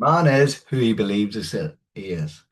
Man is who he believes he is.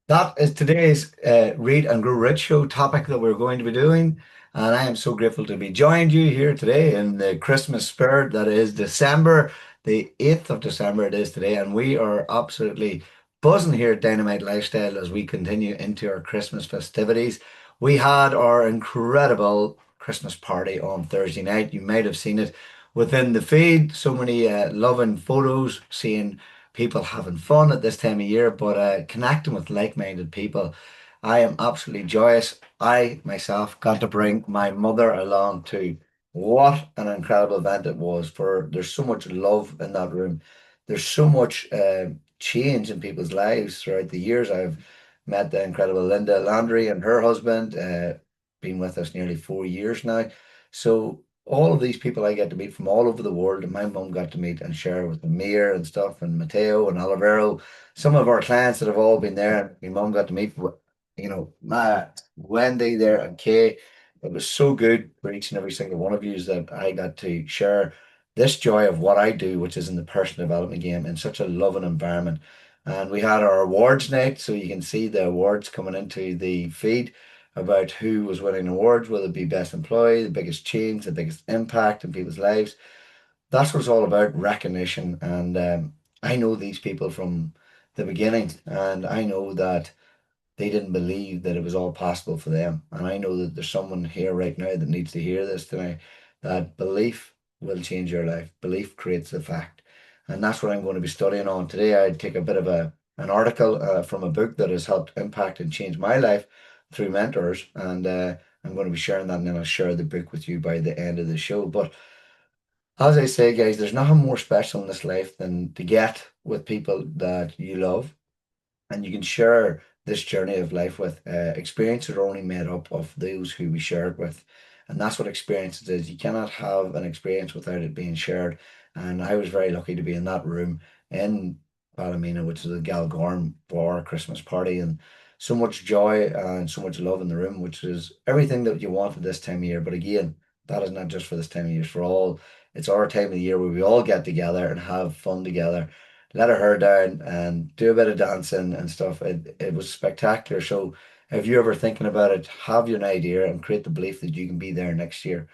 That is today's Read and Grow Rich show topic that we're going to be doing. And I am so grateful to be joined you here today in the Christmas spirit that is December, the 8th of December it is today. And we are absolutely buzzing here at Dynamite Lifestyle as we continue into our Christmas festivities. We had our incredible Christmas party on Thursday night. You might have seen it within the feed. So many loving photos, seeing people having fun at this time of year, but connecting with like-minded people. I am absolutely joyous. I myself got to bring my mother along too. What an incredible event it was! For there's so much love in that room. There's so much change in people's lives throughout the years. I've met the incredible Linda Landry and her husband, been with us nearly 4 years now. So all of these people I get to meet from all over the world, and my mum got to meet and share with Amir and stuff, and Mateo and Olivero, some of our clients that have all been there. My mum got to meet, Matt, Wendy there, and Kay. It was so good for each and every single one of you that I got to share this joy of what I do, which is in the personal development game, in such a loving environment. And we had our awards night, so you can see the awards coming into the feed about who was winning awards, whether it be best employee, the biggest change, the biggest impact in people's lives. That's what it's all about, recognition. And I know these people from the beginning, and I know that they didn't believe that it was all possible for them. And I know that there's someone here right now that needs to hear this tonight, that belief will change your life. Belief creates the fact. And that's what I'm going to be studying on today. I take a bit of an article from a book that has helped impact and change my life through mentors. And I'm going to be sharing that, and then I'll share the book with you by the end of the show. But as I say, guys, there's nothing more special in this life than to get with people that you love and you can share this journey of life with. Experiences are only made up of those who we share it with, and that's what experiences is. You cannot have an experience without it being shared. And I was very lucky to be in that room in Palomino, which is the Galgorm, for our Christmas party, and so much joy and so much love in the room, which is everything that you want at this time of year. But again, that is not just for this time of year; it's for all. It's our time of the year where we all get together and have fun together, let her hair down and do a bit of dancing and stuff. It was spectacular. So if you're ever thinking about it, have you an idea and create the belief that you can be there next year.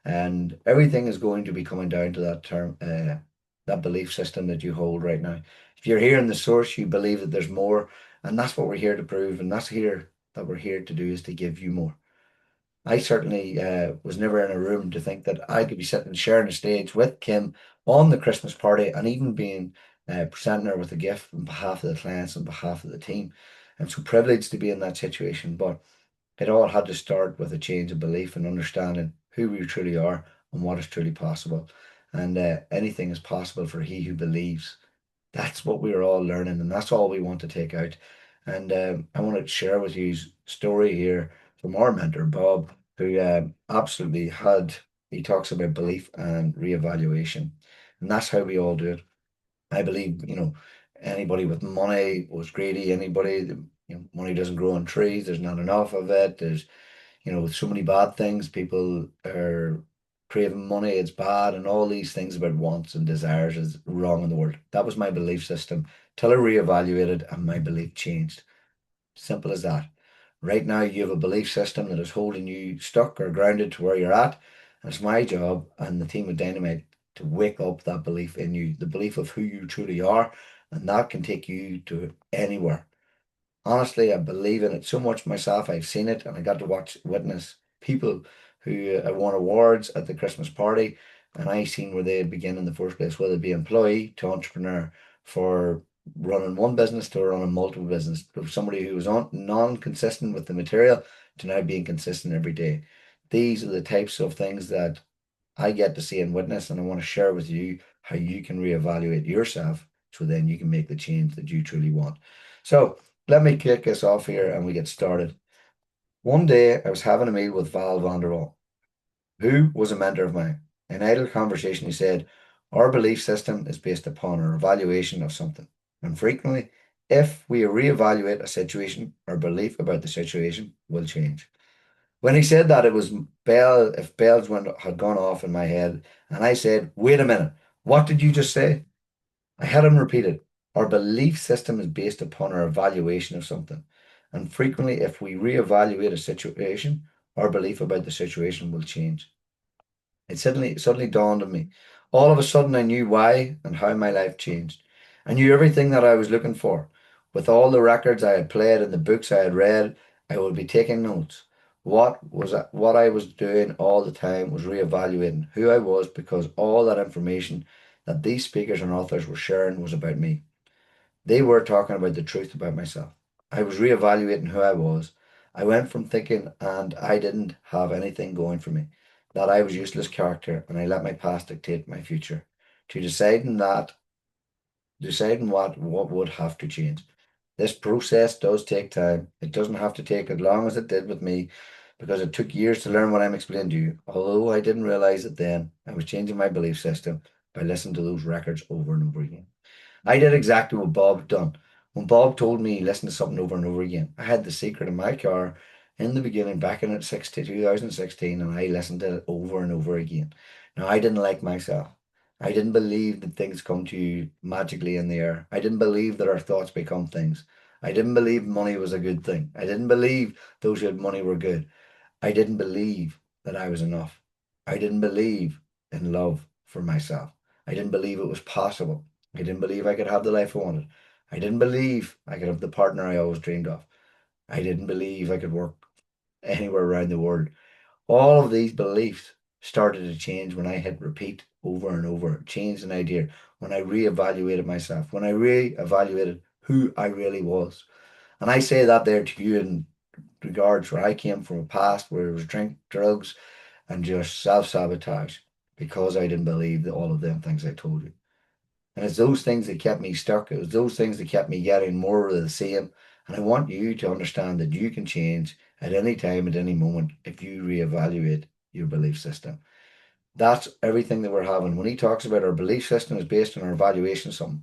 And everything is going to be coming down to that term, that belief system that you hold right now. If you're here in the source, you believe that there's more, and that's what we're here to prove, and that's here that we're here to do is to give you more. I certainly was never in a room to think that I could be sitting sharing a stage with Kim on the Christmas party and even being presenting her with a gift on behalf of the clients, on behalf of the team. I'm so privileged to be in that situation, but it all had to start with a change of belief and understanding who we truly are and what is truly possible. And anything is possible for he who believes. That's what we're all learning, and that's all we want to take out. And I want to share with you a story here from our mentor, Bob, who absolutely had, he talks about belief and reevaluation. And that's how we all do it. I believe, anybody with money was greedy. Anybody, money doesn't grow on trees. There's not enough of it. There's with so many bad things, people are craving money, it's bad, and all these things about wants and desires is wrong in the world. That was my belief system till I reevaluated and my belief changed. Simple as that. Right now, you have a belief system that is holding you stuck or grounded to where you're at. And it's my job and the team at Dynamite to wake up that belief in you, the belief of who you truly are. And that can take you to anywhere. Honestly, I believe in it so much myself. I've seen it and I got to witness people who won awards at the Christmas party. And I seen where they begin in the first place, whether it be employee to entrepreneur, for running one business to running multiple business, from somebody who was non-consistent with the material to now being consistent every day. These are the types of things that I get to see and witness, and I want to share with you how you can reevaluate yourself so then you can make the change that you truly want. So let me kick us off here and we get started. One day I was having a meal with Val Vanderwall, who was a mentor of mine. In idle conversation, he said, our belief system is based upon our evaluation of something. And frequently, if we reevaluate a situation, our belief about the situation will change. When he said that, it was if bells had gone off in my head, and I said, wait a minute, what did you just say? I had him repeat it. Our belief system is based upon our evaluation of something. And frequently, if we reevaluate a situation, our belief about the situation will change. It suddenly dawned on me. All of a sudden, I knew why and how my life changed. I knew everything that I was looking for. With all the records I had played and the books I had read, I would be taking notes. What I was doing all the time was reevaluating who I was, because all that information that these speakers and authors were sharing was about me. They were talking about the truth about myself. I was reevaluating who I was. I went from thinking and I didn't have anything going for me, that I was useless character and I let my past dictate my future, to deciding what would have to change. This process does take time. It doesn't have to take as long as it did with me, because it took years to learn what I'm explaining to you. Although I didn't realize it then, I was changing my belief system by listening to those records over and over again. I did exactly what Bob had done. When Bob told me listen to something over and over again, I had the secret in my car in the beginning, back in 2016, and I listened to it over and over again. Now, I didn't like myself. I didn't believe that things come to you magically in the air. I didn't believe that our thoughts become things. I didn't believe money was a good thing. I didn't believe those who had money were good. I didn't believe that I was enough. I didn't believe in love for myself. I didn't believe it was possible. I didn't believe I could have the life I wanted. I didn't believe I could have the partner I always dreamed of. I didn't believe I could work anywhere around the world. All of these beliefs started to change when I hit repeat over and over, changed an idea, when I reevaluated myself, when I reevaluated who I really was. And I say that there to you in regards where I came from a past where it was drink, drugs, and just self sabotage, because I didn't believe that all of them things I told you. And it's those things that kept me stuck. It was those things that kept me getting more of the same. And I want you to understand that you can change at any time, at any moment, if you reevaluate your belief system. That's everything that we're having. When he talks about our belief system is based on our evaluation of something,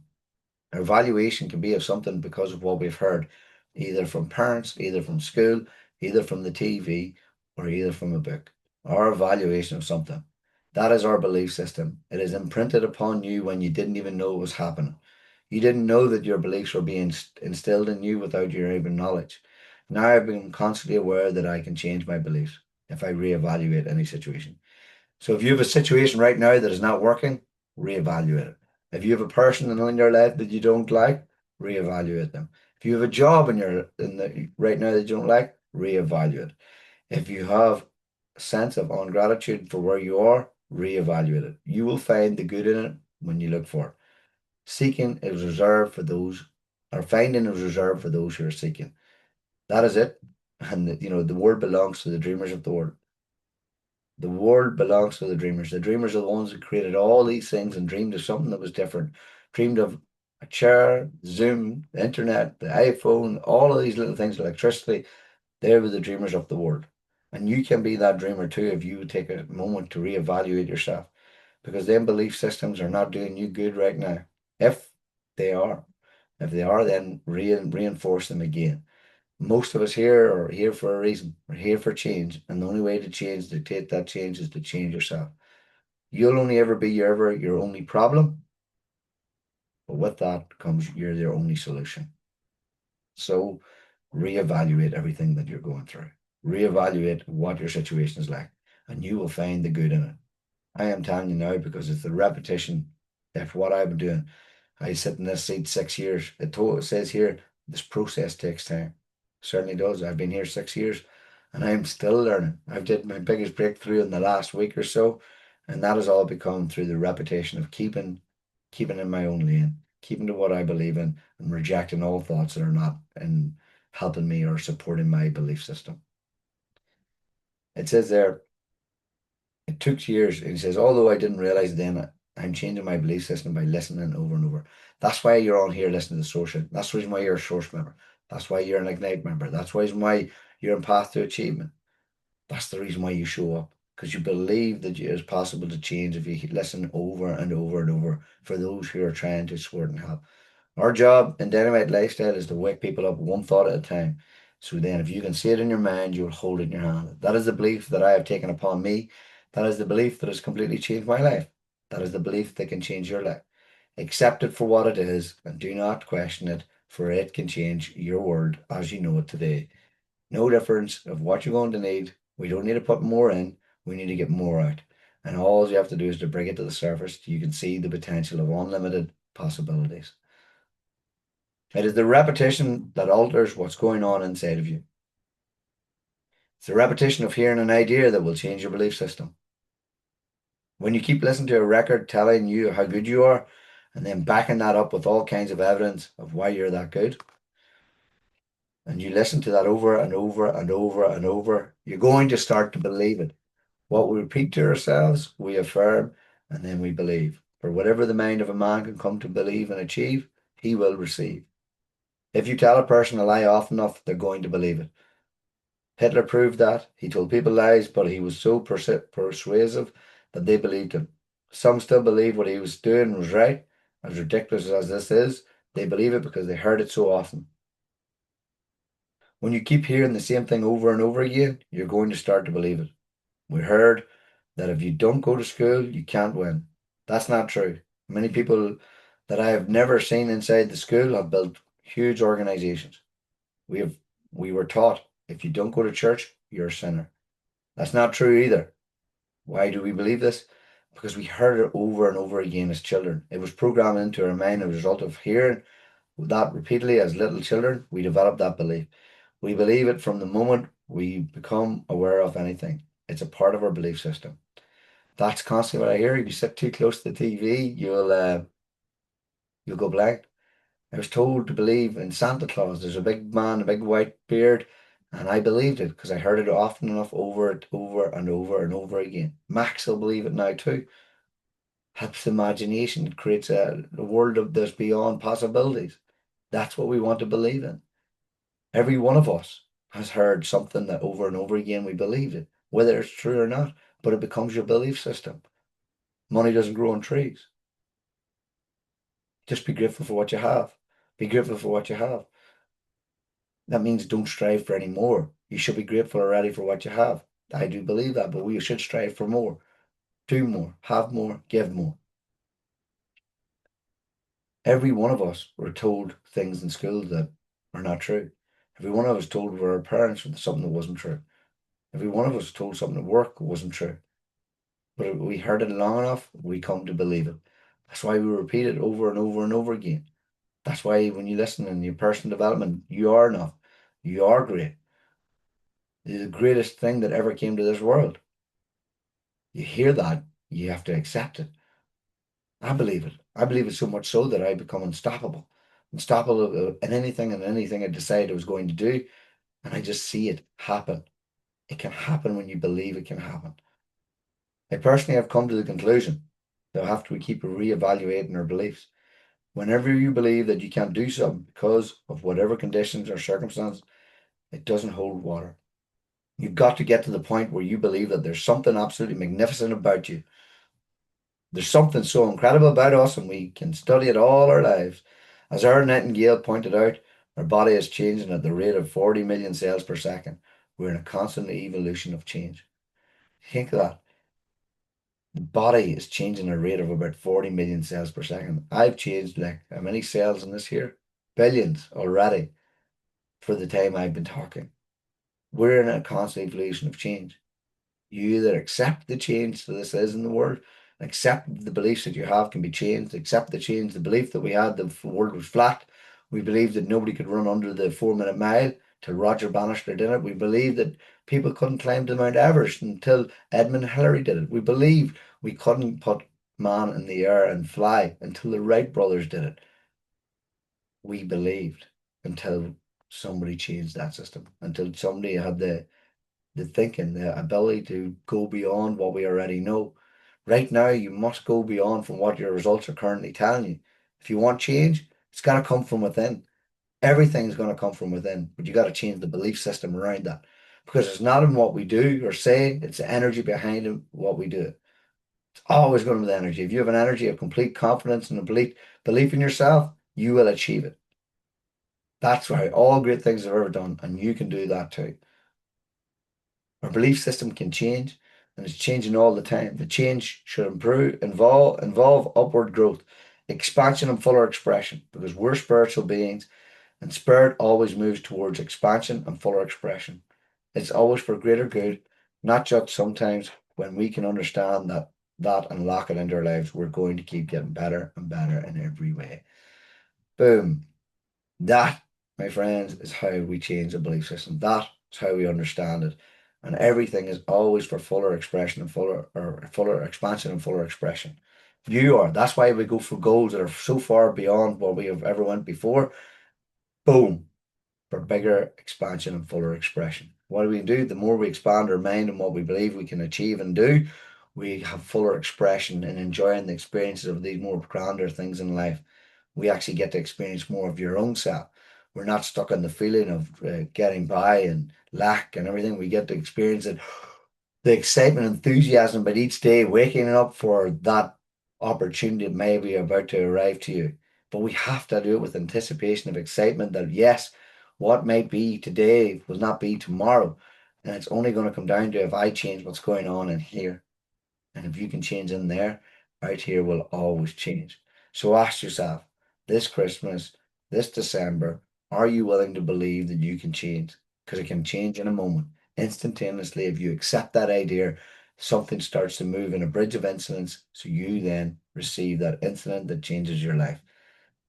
our evaluation can be of something because of what we've heard, either from parents, either from school, either from the TV, or either from a book. Our evaluation of something. That is our belief system. It is imprinted upon you when you didn't even know it was happening. You didn't know that your beliefs were being instilled in you without your even knowledge. Now I've been constantly aware that I can change my beliefs if I reevaluate any situation. So if you have a situation right now that is not working, reevaluate it. If you have a person in your life that you don't like, reevaluate them. If you have a job right now that you don't like, reevaluate. If you have a sense of ungratitude for where you are, reevaluate it. You will find the good in it when you look for it. Seeking is reserved for those, or finding is reserved for those who are seeking. That is it. And the world belongs to the dreamers of the world. The world belongs to the dreamers. The dreamers are the ones that created all these things and dreamed of something that was different. Dreamed of a chair, Zoom, the internet, the iPhone, all of these little things, electricity. They were the dreamers of the world. And you can be that dreamer too if you take a moment to reevaluate yourself, because them belief systems are not doing you good right now. If they are, if they are, then reinforce them again. Most of us here are here for a reason. We're here for change. And the only way to change, dictate that change, is to change yourself. You'll only ever be your only problem, but with that comes you're their only solution. So reevaluate everything that you're going through. Reevaluate what your situation is like, and you will find the good in it. I am telling you now, because it's the repetition of what I've been doing. I sit in this seat 6 years. It says here this process takes time. Certainly does. I've been here 6 years and I'm still learning. I've did my biggest breakthrough in the last week or so, and that has all become through the repetition of keeping in my own lane, keeping to what I believe in, and rejecting all thoughts that are not in helping me or supporting my belief system. It says there, it took years. And he says, although I didn't realize then, I'm changing my belief system by listening over and over. That's why you're on here listening to Source. That's the reason why you're a Source member. That's why you're an Ignite member. That's the reason why you're on Path to Achievement. That's the reason why you show up, because you believe that it is possible to change if you listen over and over and over, for those who are trying to support and help. Our job in Dynamite Lifestyle is to wake people up one thought at a time. So then, if you can see it in your mind, you will hold it in your hand. That is the belief that I have taken upon me. That is the belief that has completely changed my life. That is the belief that can change your life. Accept it for what it is and do not question it, for it can change your world as you know it today. No difference of what you're going to need. We don't need to put more in, we need to get more out. And all you have to do is to bring it to the surface. You can see the potential of unlimited possibilities. It is the repetition that alters what's going on inside of you. It's the repetition of hearing an idea that will change your belief system. When you keep listening to a record telling you how good you are, and then backing that up with all kinds of evidence of why you're that good, and you listen to that over and over and over and over, you're going to start to believe it. What we repeat to ourselves, we affirm, and then we believe. For whatever the mind of a man can come to believe and achieve, he will receive. If you tell a person a lie often enough, they're going to believe it. Hitler proved that. He told people lies, but he was so persuasive that they believed him. Some still believe what he was doing was right. As ridiculous as this is, they believe it because they heard it so often. When you keep hearing the same thing over and over again, you're going to start to believe it. We heard that if you don't go to school, you can't win. That's not true. Many people that I have never seen inside the school have built huge organizations. We have we were taught if you don't go to church, you're a sinner. That's not true either. Why do we believe this? Because we heard it over and over again as children. It was programmed into our mind as a result of hearing that repeatedly as little children. We develop that belief. We believe it from the moment we become aware of anything. It's a part of our belief system. That's constantly what I hear. If you sit too close to the TV, you'll go blind. I was told to believe in Santa Claus. There's a big man, a big white beard, and I believed it because I heard it often enough over and over and over again. Max will believe it now too. Helps the imagination. It creates a world of this beyond possibilities. That's what we want to believe in. Every one of us has heard something that over and over again we believed it, whether it's true or not, but it becomes your belief system. Money doesn't grow on trees. Just be grateful for what you have. Be grateful for what you have. That means don't strive for any more. You should be grateful already for what you have. I do believe that, but we should strive for more, do more, have more, give more. Every one of us were told things in school that are not true. Every one of us told our parents something that wasn't true. Every one of us told something at work wasn't true. But if we heard it long enough, we come to believe it. That's why we repeat it over and over and over again. That's why when you listen in your personal development, you are enough. You are great. You're the greatest thing that ever came to this world. You hear that, you have to accept it. I believe it. I believe it so much so that I become unstoppable. Unstoppable in anything and anything I decide I was going to do. And I just see it happen. It can happen when you believe it can happen. I personally have come to the conclusion that we have to keep reevaluating our beliefs. Whenever you believe that you can't do something because of whatever conditions or circumstance, it doesn't hold water. You've got to get to the point where you believe that there's something absolutely magnificent about you. There's something so incredible about us, and we can study it all our lives. As our Nightingale pointed out, our body is changing at the rate of 40 million cells per second. We're in a constant evolution of change. Think of that. The body is changing at a rate of about 40 million cells per second. I've changed like how many cells in this here? Billions already for the time I've been talking. We're in a constant evolution of change. You either accept the change that this is in the world, accept the beliefs that you have can be changed, accept the change, the belief that we had the world was flat. We believed that nobody could run under the 4 minute mile till Roger Bannister did it. We believed that people couldn't climb to Mount Everest until Edmund Hillary did it. We believed we couldn't put man in the air and fly until the Wright brothers did it. We believed until somebody changed that system, until somebody had the thinking, the ability to go beyond what we already know. Right now, you must go beyond from what your results are currently telling you. If you want change, it's got to come from within. Everything's going to come from within, but you got to change the belief system around that because it's not in what we do or say, it's the energy behind what we do. It's always going to be the energy. If you have an energy of complete confidence and a belief in yourself, you will achieve it. That's why all great things I've ever done, and you can do that too. Our belief system can change and it's changing all the time. The change should involve upward growth. expansion and fuller expression, because we're spiritual beings and spirit always moves towards expansion and fuller expression. It's always for greater good, not just sometimes when we can understand that and lock it into our lives, we're going to keep getting better and better in every way. Boom. That, my friends, is how we change the belief system. That is how we understand it. And everything is always for fuller expression and fuller expansion and fuller expression. You are. That's why we go for goals that are so far beyond what we have ever went before. Boom. For bigger expansion and fuller expression. What do we do? The more we expand our mind and what we believe we can achieve and do, we have fuller expression and enjoying the experiences of these more grander things in life. We actually get to experience more of your own self. We're not stuck on the feeling of getting by and lack and everything. We get to experience it, the excitement, enthusiasm about each day, waking up for that opportunity that may be about to arrive to you. But we have to do it with anticipation of excitement that yes, what may be today will not be tomorrow. And it's only going to come down to if I change what's going on in here. And if you can change in there, out here will always change. So ask yourself this Christmas, this December, are you willing to believe that you can change? Because it can change in a moment, instantaneously. If you accept that idea, something starts to move in a bridge of incidents. So you then receive that incident that changes your life.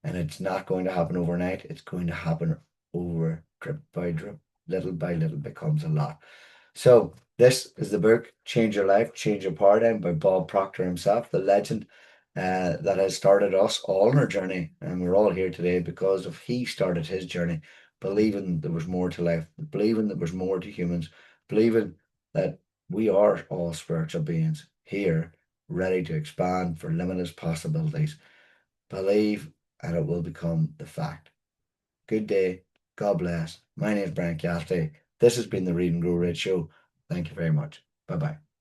And it's not going to happen overnight, it's going to happen over drip by drip, little by little becomes a lot. So this is the book Change Your Life, Change Your Paradigm by Bob Proctor himself, the legend that has started us all on our journey. And we're all here today because of he started his journey, believing there was more to life, believing there was more to humans, believing that we are all spiritual beings here, ready to expand for limitless possibilities. Believe and it will become the fact. Good day. God bless. My name is Brian Cassidy. This has been the Read and Grow Rich Show. Thank you very much. Bye bye.